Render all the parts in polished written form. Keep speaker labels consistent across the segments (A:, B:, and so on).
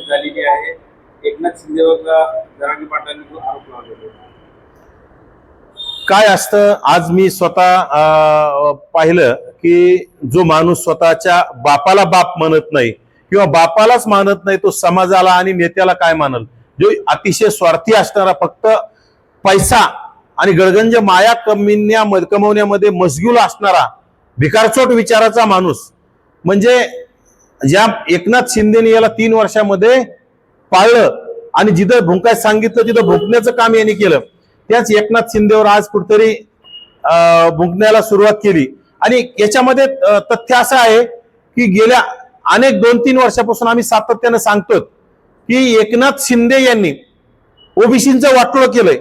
A: झालेली आहे. एकनाथ शिंदेवर जरांगे पाटलांनी आरोप लावलेले.
B: काय असतं, आज मी स्वतः पाहिलं की जो माणूस स्वतःच्या बापाला बाप म्हणत नाही किंवा बापालाच मानत नाही, तो समाजाला आणि नेत्याला काय मानल? जो अतिशय स्वार्थी असणारा, फक्त पैसा आणि गळगंज माया कमवण्यामध्ये मशगूल असणारा भिकारचोट विचाराचा माणूस, म्हणजे ज्या एकनाथ शिंदेने याला 3 वर्षामध्ये पाळलं आणि जिथं भुंकायचं सांगितलं तिथं भुंकण्याचं काम यांनी केलं, त्याच एकनाथ शिंदेवर आज कुठेतरी भुंकण्याला सुरुवात केली. आणि याच्यामध्ये तथ्य असं आहे की गेल्या अनेक 2-3 वर्षापासून आम्ही सातत्यानं सांगतो की एकनाथ शिंदे यांनी ओबीसीचं वाटोळं केलंय,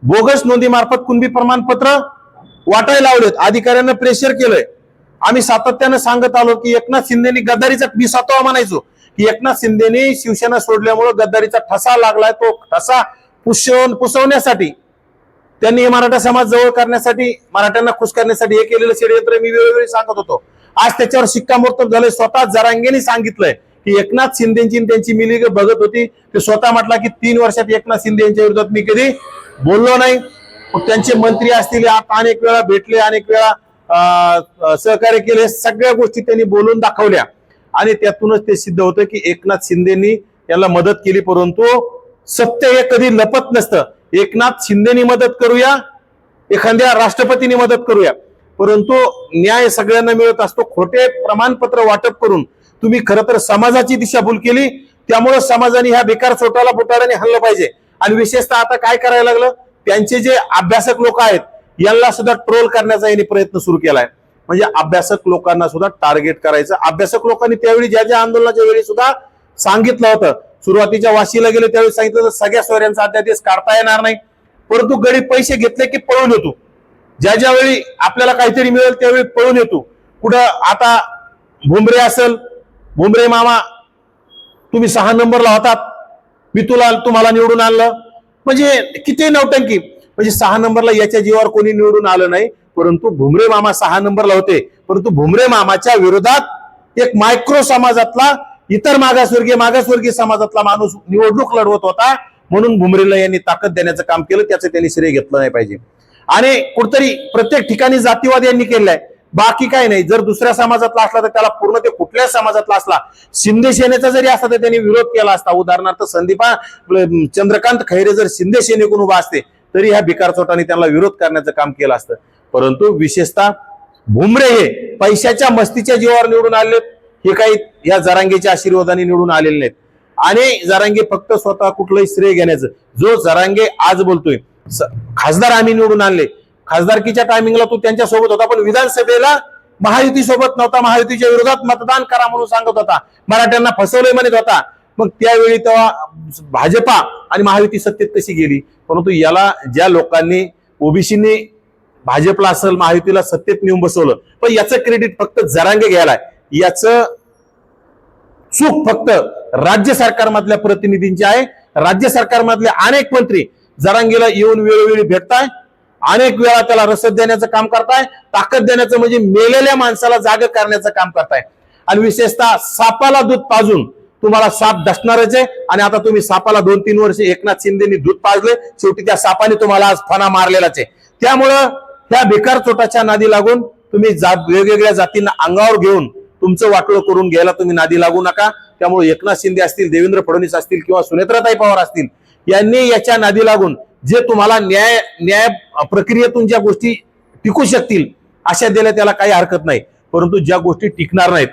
B: बोगस नोंदीमार्फत कुणबी प्रमाणपत्र वाटायला लावलेत, अधिकाऱ्यांना प्रेशर केलंय. आम्ही सातत्यानं सांगत आलो की एकनाथ शिंदेनी गद्दारीचा, मी स्वतः म्हणायचो की एकनाथ शिंदेनी शिवसेना सोडल्यामुळे गद्दारीचा ठसा लागलाय. तो ठसा पुसवण्यासाठी त्यांनी मराठा समाज जवळ करण्यासाठी, मराठ्यांना खुश करण्यासाठी हे केलेलं षडयंत्र मी वेळोवेळी सांगत होतो. आज त्याच्यावर शिक्कामोर्तब झालंय. स्वतः जरांगेने सांगितलंय की एकनाथ शिंदेची त्यांची मिली बघत होती. ते स्वतः म्हटला की 3 वर्षात एकनाथ शिंदे यांच्या विरोधात मी कधी बोललो नाही. त्यांचे मंत्री असतील, अनेक वेळा भेटले, अनेक वेळा सहकार्य केले, सगळ्या गोष्टी त्यांनी बोलून दाखवल्या आणि त्यातूनच ते सिद्ध होतं की एकनाथ शिंदेनी याला मदत केली. परंतु सत्य हे कधी लपत नसतं. एकनाथ शिंदेनी मदत करूया, एखाद्या राष्ट्रपतींनी मदत करूया, परंतु न्याय सगळ्यांना मिळत असतो. खोटे प्रमाणपत्र वाटप करून तुम्ही खरं तर समाजाची दिशाभूल केली. त्यामुळे समाजाने ह्या बेकार चोटाला बुटाराने हल्लं पाहिजे. आणि विशेषतः आता काय करायला लागलं, त्यांचे जे अभ्यासक लोक आहेत यांना सुद्धा ट्रोल करण्याचा यांनी प्रयत्न सुरू केलाय. म्हणजे अभ्यासक लोकांना सुद्धा टार्गेट करायचं. अभ्यासक लोकांनी त्यावेळी ज्या आंदोलनाच्या वेळी सुद्धा सांगितलं होतं, सुरुवातीच्या वाशीला गेले त्यावेळी सांगितलं होतं सगळ्या सोयऱ्यांचा अध्यादेश काढता येणार नाही, परंतु गडी पैसे घेतले की पळून येतो. ज्या वेळी आपल्याला काहीतरी मिळेल त्यावेळी पळून येतो. कुठं आता भुमरे असेल, भुमरे मामा तुम्ही 6 नंबरला होतात, मी तुम्हाला निवडून आणलं, म्हणजे किती नौटंकी. म्हणजे 6 नंबरला याच्या जीवावर कोणी निवडून आलं नाही, परंतु भुमरे मामा 6 नंबरला होते. परंतु भुमरे मामाच्या विरोधात एक मायक्रो समाजातला, इतर मागासवर्गीय समाजातला माणूस निवडणूक लढवत होता, म्हणून भुमरेला यांनी ताकद देण्याचं काम केलं. त्याचं त्यांनी श्रेय घेतलं नाही पाहिजे. आणि कुठतरी प्रत्येक ठिकाणी जातीवाद यांनी केलाय, बाकी काय नाही. जर दुसऱ्या समाजातला असला तर त्याला पूर्ण, ते कुठल्या समाजातला असला, शिंदे सेनेचा जरी असला तर त्यांनी विरोध केला असता. उदाहरणार्थ संदीपा चंद्रकांत खैरे जर शिंदे सेनेकडून उभा असते तरी ह्या भिकार चोटाने त्यांना विरोध करण्याचं काम केलं असतं. परंतु विशेषतः भुमरे हे पैशाच्या मस्तीच्या जीवावर निवडून आले, हे काही या जरांगेच्या आशीर्वादाने निवडून आलेले नाहीत. आणि जरांगे फक्त स्वतः कुठलंही श्रेय घेण्याचं, जो जरांगे आज बोलतोय खासदार आम्ही निवडून आणले, खासदारकीच्या टायमिंगला तो त्यांच्या सोबत होता, पण विधानसभेला महायुती सोबत नव्हता, महायुतीच्या विरोधात मतदान करा म्हणून सांगत होता, मराठ्यांना फसवलंय म्हणत होता. मग त्यावेळी तेव्हा भाजपा आणि महायुती सत्तेत कशी गेली? परंतु याला ज्या लोकांनी, ओबीसीनी भाजपला असेल महायुतीला सत्तेत नेऊन बसवलं, पण याचं क्रेडिट फक्त जरांगे घ्यायला, याचं चूक फक्त राज्य सरकारमधल्या प्रतिनिधींची आहे. राज्य सरकारमधले अनेक मंत्री जरांगेला येऊन वेळोवेळी भेटताय, अनेक वेळा त्याला रसद देण्याचं काम करताय, ताकद देण्याचं म्हणजे मेलेल्या माणसाला जाग करण्याचं काम करताय. आणि विशेषतः सापाला दूध पाजून तुम्हाला साप डसणारच आहे. आणि आता तुम्ही सापाला 2-3 वर्ष एकनाथ शिंदेनी दूध पाजले, शेवटी त्या सापाने तुम्हाला आज फणा मारलेलाच आहे. त्यामुळं त्या बेकार चोटाच्या नादी लागून तुम्ही वेगवेगळ्या जातींना अंगावर घेऊन तुमचं वाटोळं करून घ्यायला तुम्ही नादी लागू नका. त्यामुळे एकनाथ शिंदे असतील, देवेंद्र फडणवीस असतील किंवा सुनेत्राताई पवार असतील, यांनी याच्या नादी लागून जे तुम्हाला न्याय प्रक्रियेतून ज्या गोष्टी टिकू शकतील अशा दिल्या त्याला काही हरकत नाही. परंतु ज्या गोष्टी टिकणार नाहीत,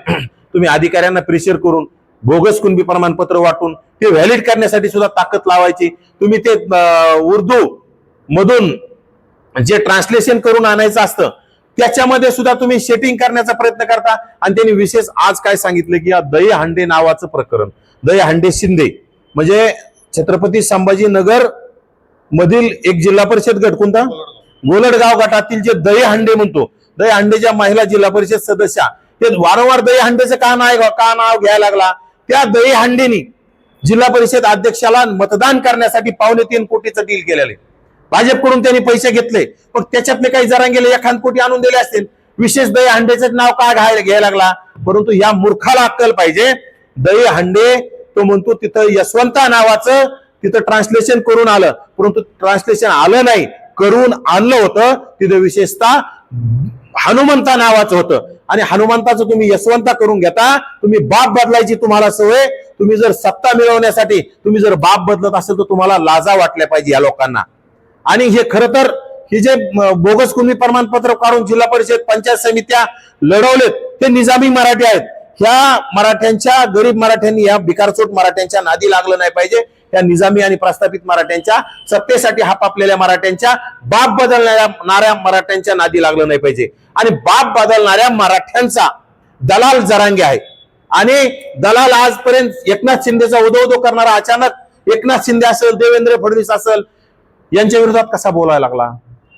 B: तुम्ही अधिकाऱ्यांना प्रेशर करून, बोगस कुणबी प्रमाणपत्र वाटून ते व्हॅलिड करण्यासाठी सुद्धा ताकद लावायची. तुम्ही ते उर्दू मधून जे ट्रान्सलेशन करून आणायचं असतं त्याच्यामध्ये सुद्धा तुम्ही सेटिंग करण्याचा प्रयत्न करता. आणि त्यांनी विशेष आज काय सांगितलं की या दहीहंडे नावाचं प्रकरण, दहीहंडे शिंदे म्हणजे छत्रपती संभाजीनगर मधील एक जिल्हा परिषद गट, कोणता? गोलडगाव गटातील जे दहीहंडे म्हणतो, दहीहंडेच्या महिला जिल्हा परिषद सदस्या, ते वारंवार दहीहंडेचं का नाव घ्यायला लागला. त्या दहीहंडेनी जिल्हा परिषद अध्यक्षाला मतदान करण्यासाठी 3.25 कोटीचं डील केलेलं आहे. भाजपकडून त्यांनी पैसे घेतले, पण त्याच्यातले काही जरांगेले 1 कोटी आणून दिले असतील. विशेष दहीहंडेचं नाव का घ्यायला लागला? परंतु या मूर्खाला अक्कल पाहिजे. दहीहंडे तो म्हणतो तिथं यशवंता नावाचं तिथं ट्रान्सलेशन करून आलं, परंतु ट्रान्सलेशन आलं नाही, करून आणलं होतं तिथं विशेषतः हनुमंता नावाचं होतं. आणि हनुमंताचं तुम्ही यशवंता करून घेता. तुम्ही बाप बदलायची तुम्हाला सवय. तुम्ही जर सत्ता मिळवण्यासाठी तुम्ही जर बाप बदलत असेल तर तुम्हाला लाजा वाटल्या पाहिजे या लोकांना. आणि हे खरं तर हे जे बोगस कुणबी प्रमाणपत्र काढून जिल्हा परिषद पंचायत समित्या लढवलेत ते निजामी मराठी आहेत. ह्या मराठ्यांच्या गरीब मराठ्यांनी या भिकारचोट मराठ्यांच्या नादी लागलं नाही पाहिजे. या निजामी आणि प्रस्थापित मराठ्यांच्या सत्तेसाठी हापापलेल्या मराठ्यांच्या बाप बदलणाऱ्या मराठ्यांच्या नादी लागलं नाही पाहिजे. आणि बाप बदलणाऱ्या मराठ्यांचा दलाल जरांगे आहे. आणि दलाल आजपर्यंत एकनाथ शिंदेचा उदो करणारा अचानक एकनाथ शिंदे असेल, देवेंद्र फडणवीस असेल, यांच्या विरोधात कसा बोलायला लागला?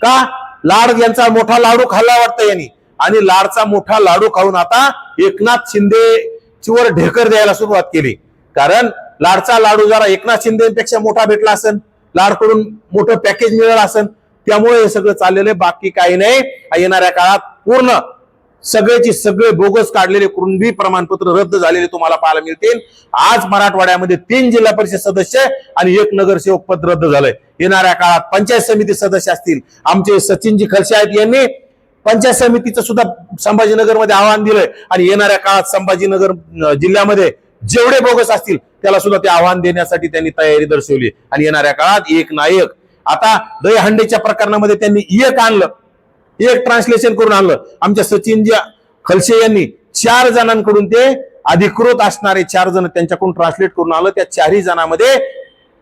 B: का? लाड यांचा मोठा लाडू खाल्ला वाटतं यांनी. आणि लाडचा मोठा लाडू खाऊन आता एकनाथ शिंदेवर ढेकर द्यायला सुरुवात केली. कारण लाडचा लाडू जरा एकनाथ शिंदेपेक्षा मोठा भेटला असेल, लाडकडून मोठं पॅकेज मिळालं असेल, त्यामुळे हे सगळं चाललेलं, बाकी काही नाही. येणाऱ्या काळात पूर्ण सगळेची सगळे बोगस काढलेले कुणबी प्रमाणपत्र रद्द झालेले तुम्हाला पाहायला मिळतील. आज मराठवाड्यामध्ये 3 जिल्हा परिषद सदस्य आणि 1 नगरसेवक पद रद्द झालंय. येणाऱ्या काळात पंचायत समिती सदस्य असतील. आमचे सचिनजी खडसे आहेत, यांनी पंचायत समितीचं सुद्धा संभाजीनगरमध्ये आव्हान दिलंय. आणि येणाऱ्या काळात संभाजीनगर जिल्ह्यामध्ये जेवढे बोगस असतील त्याला सुद्धा ते आव्हान देण्यासाठी त्यांनी तयारी दर्शवली. आणि येणाऱ्या काळात एक नायक, आता दहीहंडीच्या प्रकरणामध्ये त्यांनी आणलं, एक ट्रान्सलेशन करून आणलं. आमच्या सचिनजी खलसे यांनी 4 जणांकडून ते अधिकृत असणारे 4 जण त्यांच्याकडून ट्रान्सलेट करून आलं. त्या 4ही जणांमध्ये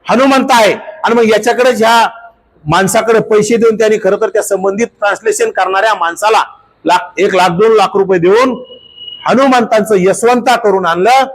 B: हनुमंत आहे. आणि मग याच्याकडे ह्या माणसाकडे पैसे देऊन त्यांनी खरं तर त्या संबंधित ट्रान्सलेशन करणाऱ्या माणसाला 1 लाख 2 लाख रुपये देऊन हनुमंतांचं यशवंता करून आणलं.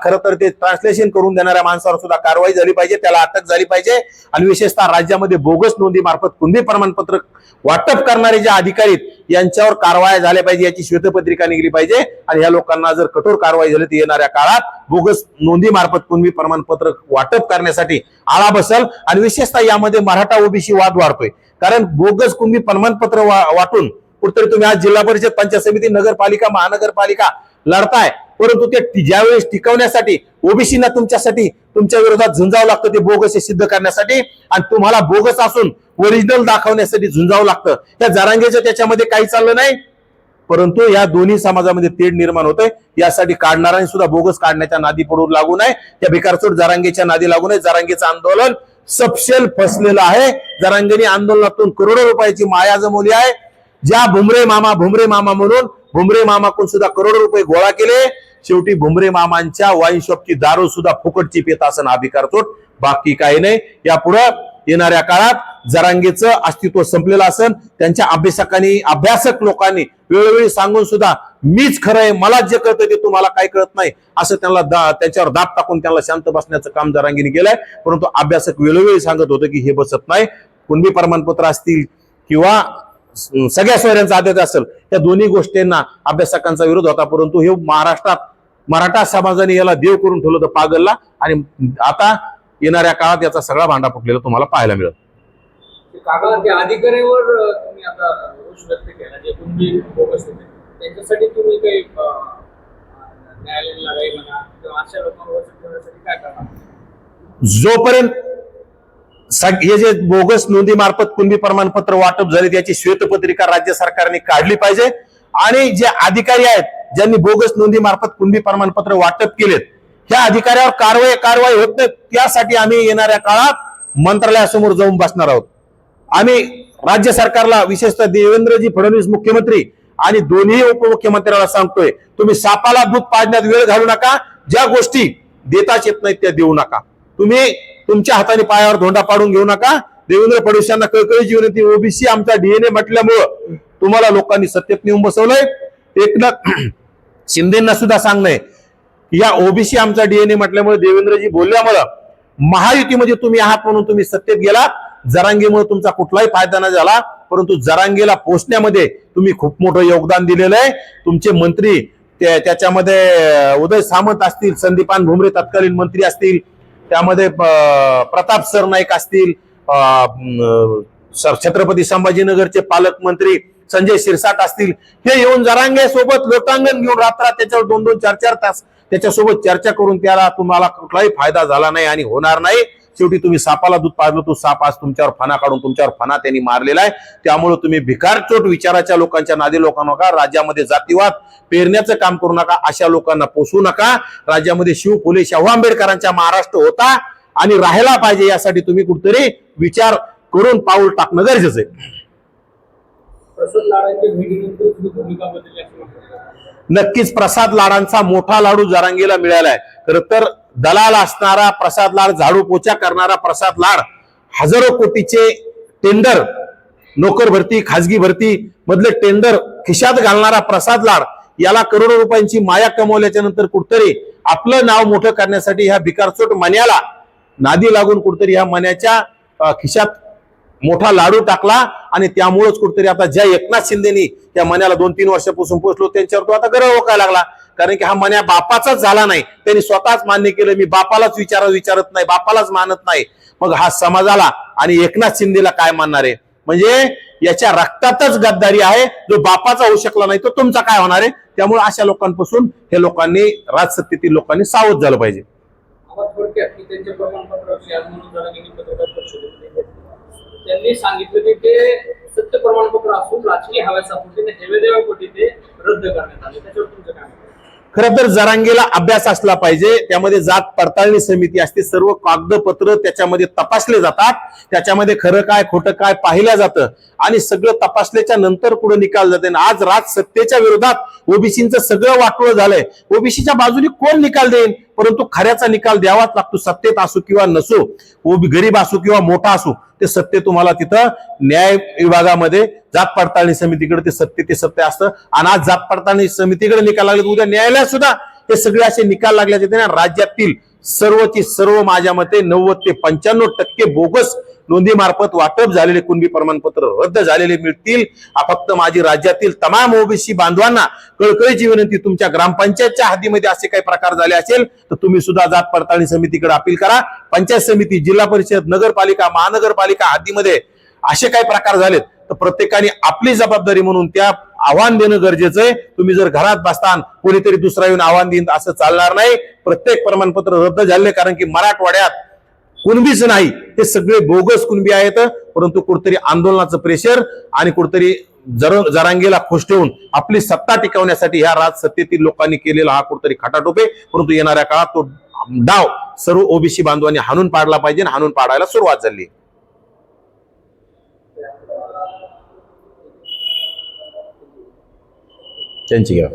B: खरं तर ते ट्रान्सलेशन करून देणाऱ्या माणसावर सुद्धा कारवाई झाली पाहिजे, त्याला अटक झाली पाहिजे. आणि विशेषतः राज्यामध्ये बोगस नोंदी मार्फत कुणबी प्रमाणपत्र वाटप करणारे जे अधिकारी यांच्यावर कारवाया झाल्या पाहिजे, याची श्वेतपत्रिका निघली पाहिजे. आणि या लोकांना जर कठोर कारवाई झाली तर येणाऱ्या काळात बोगस नोंदी मार्फत कुणबी प्रमाणपत्र वाटप करण्यासाठी आळा बसल. आणि विशेषतः यामध्ये मराठा ओबीसी वाद वाढतोय. कारण बोगस कुणबी प्रमाणपत्र वाटून कुठेतरी तुम्ही आज जिल्हा परिषद पंचायत समिती नगरपालिका महानगरपालिका लढताय, परंतु ते ज्यावेळेस टिकवण्यासाठी ओबीसीना तुमच्यासाठी तुमच्या विरोधात झुंजावं लागतं ते बोगस हे सिद्ध करण्यासाठी. आणि तुम्हाला बोगस असून ओरिजिनल दाखवण्यासाठी झुंजावं लागतं. त्या जरांगेचं त्याच्यामध्ये काही चाललं नाही, परंतु या दोन्ही समाजामध्ये तेढ निर्माण होतंय. यासाठी काढणाऱ्यांनी सुद्धा बोगस काढण्याच्या नादी पडून लागू नये, त्या भिकारचोट जरांगेच्या नादी लागू नये. जरांगेचं आंदोलन सपशेल फसलेलं आहे. जरांगेने आंदोलनातून करोडो रुपयाची माया जमवली आहे. ज्या भुमरे मामा म्हणून भुमरे मामाकडून सुद्धा करोडो रुपये गोळा केले. शेवटी भुमरे मामांच्या वाईन शॉपची दारू सुद्धा फुकटची पित असन हा भिकारचोट, बाकी काही नाही. यापुढे येणाऱ्या काळात जरांगेचं अस्तित्व संपलेलं असन. त्यांच्या अभ्यासक लोकांनी वेळोवेळी सांगून सुद्धा मीच खरं आहे, मला जे कळतं ते तुम्हाला काही कळत नाही असं त्यांच्यावर दाब टाकून त्यांना शांत बसण्याचं काम जरांगेने केलंय. परंतु अभ्यासक वेळोवेळी सांगत होतं की हे बसत नाही. कुणबी प्रमाणपत्र असतील किंवा सगळ्या सोयऱ्यांचा आदेश असेल, त्या दोन्ही गोष्टींना अभ्यासकांचा विरोध होता. परंतु हे महाराष्ट्रात मराठा समाजाने याला देव करून ठेवलं होतं पागलला. आणि आता येणाऱ्या काळात याचा सगळा भांडा फुटलेला तुम्हाला पाहायला मिळेल.
A: अधिकाऱ्यावर तुम्ही आता रोष व्यक्त केला, जे कुणबी बोगस होते त्यांच्यासाठी तुम्ही काही न्यायालयाला लढाई म्हणा किंवा अशा लोकांवर ठेवण्यासाठी काय करणार?
B: जोपर्यंत हे जे बोगस नोंदी मार्फत कुणबी प्रमाणपत्र वाटप झाले त्याची श्वेतपत्रिका राज्य सरकारने काढली पाहिजे. आणि जे अधिकारी आहेत ज्यांनी बोगस नोंदी मार्फत कुणबी प्रमाणपत्र वाटप केलेत, त्या अधिकाऱ्यावर कारवाई होत नाही. त्यासाठी आम्ही येणाऱ्या काळात मंत्रालयासमोर जाऊन बसणार आहोत. आम्ही राज्य सरकारला, विशेषतः देवेंद्रजी फडणवीस मुख्यमंत्री आणि दोन्ही उपमुख्यमंत्र्याला सांगतोय, तुम्ही सापाला दूध पाजण्यात वेळ घालू नका. ज्या गोष्टी देताच येत नाहीत त्या देऊ नका. तुम्ही तुमच्या हाताने पायावर धोंडा पाडून घेऊ नका. देवेंद्र फडणवीस यांना कळकळीची विनंती, ओबीसी आमचा डीएनए म्हटल्यामुळं तुम्हाला लोकांनी सत्तेत नेऊन बसवलंय. एकनाथ शिंदेना सुद्धा सांगणंय या ओबीसी आमचा डीएनए म्हटल्यामुळे, देवेंद्रजी बोलल्यामुळं महायुतीमध्ये तुम्ही आहात म्हणून तुम्ही सत्तेत गेला. जरांगेमुळे तुमचा कुठलाही फायदा नाही झाला, परंतु जरांगेला पोचण्यामध्ये तुम्ही खूप मोठं योगदान दिलेलं आहे. तुमचे मंत्री त्याच्यामध्ये उदय सामंत असतील, संदीपान भुमरे तत्कालीन मंत्री असतील, त्यामध्ये प्रताप सरनाईक असतील, छत्रपती संभाजीनगरचे पालकमंत्री संजय शिरसाट असतील, हे येऊन जरांगे सोबत लोटांगण घेऊन रात्रात त्याच्यावर 2-2, 4-4 तास त्याच्यासोबत चर्चा करून त्याला तुम्हाला कुठलाही फायदा झाला नाही आणि होणार नाही. शेवटी तुम्ही सापाला दूध पाजलं, तो साप आज तुमच्यावर फणा काढून तुमच्यावर फणा त्यांनी मारलेला आहे. त्यामुळे तुम्ही भिकारचोट विचाराच्या लोकांच्या नादी लोकांना नका. राज्यामध्ये जातीवाद पेरण्याचं काम करू नका. अशा लोकांना पोसू नका. राज्यामध्ये शिव फुले शाहू आंबेडकरांचा महाराष्ट्र होता आणि राहायला पाहिजे, यासाठी तुम्ही कुठेतरी विचार करून पाऊल टाकणं गरजेचं आहे.
A: प्रसाद लाडांच्या भेटीनंतर तुम्ही भूमिका बदलली असं म्हणतात.
B: नक्कीच प्रसाद लाडांचा मोठा लाडू जरांगेला मिळालाय. खरं तर दलाल असणारा प्रसाद लाड, झाडू पोचा करणारा प्रसाद लाड, हजारो कोटीचे टेंडर, नोकर भरती, खाजगी भरती मधले टेंडर खिशात घालणारा प्रसाद लाड, याला करोडो रुपयांची माया कमवल्याच्या नंतर कुठतरी आपलं नाव मोठं करण्यासाठी ह्या भिकारचोट मन्याला नादी लागून कुठतरी ह्या मन्याच्या खिशात मोठा लाडू टाकला आणि त्यामुळेच कुठतरी आता ज्या एकनाथ शिंदेनी त्या मन्याला 2-3 वर्षापासून पोहोचलो त्यांच्यावर तो आता गर्व ओकायला लागला. कारण की हा मन्या बापाचाच झाला नाही. त्यांनी स्वतःच मान्य केलं, मी बापालाच विचारत नाही, बापालाच मानत नाही. मग हा समाजाला आणि एकनाथ शिंदेला काय मानणार आहे? म्हणजे याच्या रक्तातच गद्दारी आहे. जो बापाचा होऊ शकला नाही तो तुमचा काय होणार आहे? त्यामुळे अशा लोकांपासून हे लोकांनी, राजसत्तेतील लोकांनी सावध झालं पाहिजे.
A: थोडक्यात की त्यांच्या प्रमाणपत्राविषयी आज म्हणून जरांगेंनी पत्रकार परिषदेत त्यांनी सांगितलं की ते सत्य प्रमाणपत्र असून राजकीय हव्यासापोटी हेवेदेवापोटी ते रद्द करण्यात आले. त्याच्यावर तुमचं काय?
B: खरं तर जरांगेला अभ्यास असला पाहिजे. त्यामध्ये जात पडताळणी समिती असते, सर्व कागदपत्र त्याच्यामध्ये तपासले जातात, त्याच्यामध्ये खरं काय खोटं काय पाहिलं जातं आणि सगळं तपासल्याच्या नंतर पुढे निकाल जाते. आज राजसत्तेच्या विरोधात ओबीसीचं सगळं वाटोळं झालंय. ओबीसीच्या बाजूने कोण निकाल देईल? परंतु खऱ्याचा निकाल द्यावाच लागतो. सत्तेत असो किंवा नसो, गरीब असो किंवा मोठा असो, ते सत्य तुम्हाला तिथं न्याय विभागामध्ये जात पडताळणी समितीकडे ते सत्य असतं. आणि आज जात पडताळणी समितीकडे निकाल लागले, उद्या न्यायालयात सुद्धा हे सगळे असे निकाल लागल्याचे ना. राज्यातील सर्वची सर्व माझ्या मते 90 ते 95% बोगस नोंदीमार्फत वाटप झालेले कुणबी प्रमाणपत्र रद्द झालेले मिळतील. फक्त माझी राज्यातील तमाम ओबीसी बांधवांना कळकळीची विनंती, तुमच्या ग्रामपंचायतच्या हद्दीमध्ये असे काही प्रकार झाले असेल तर तुम्ही सुद्धा जात पडताळणी समितीकडे अपील करा. पंचायत समिती, जिल्हा परिषद, नगरपालिका, महानगरपालिका हद्दीमध्ये असे काही प्रकार झालेत तर प्रत्येकाने आपली जबाबदारी म्हणून त्या आव्हान देणं गरजेचं आहे. तुम्ही जर घरात बसतान कोणीतरी दुसरा येऊन आव्हान देईन असं चालणार नाही. प्रत्येक प्रमाणपत्र रद्द झाले, कारण की मराठवाड्यात कुणबीच नाही, हे सगळे बोगस कुणबी आहेत. परंतु कुठतरी आंदोलनाचं प्रेशर आणि कुठतरी जरांगेला खुश ठेवून आपली सत्ता टिकवण्यासाठी ह्या राजसत्तेतील लोकांनी केलेला हा कुठतरी खटाटोप आहे. परंतु येणाऱ्या काळात तो डाव सर्व ओबीसी बांधवांनी हाणून पाडला पाहिजे. हाणून पाडायला सुरुवात झाली. त्यांची घ्या.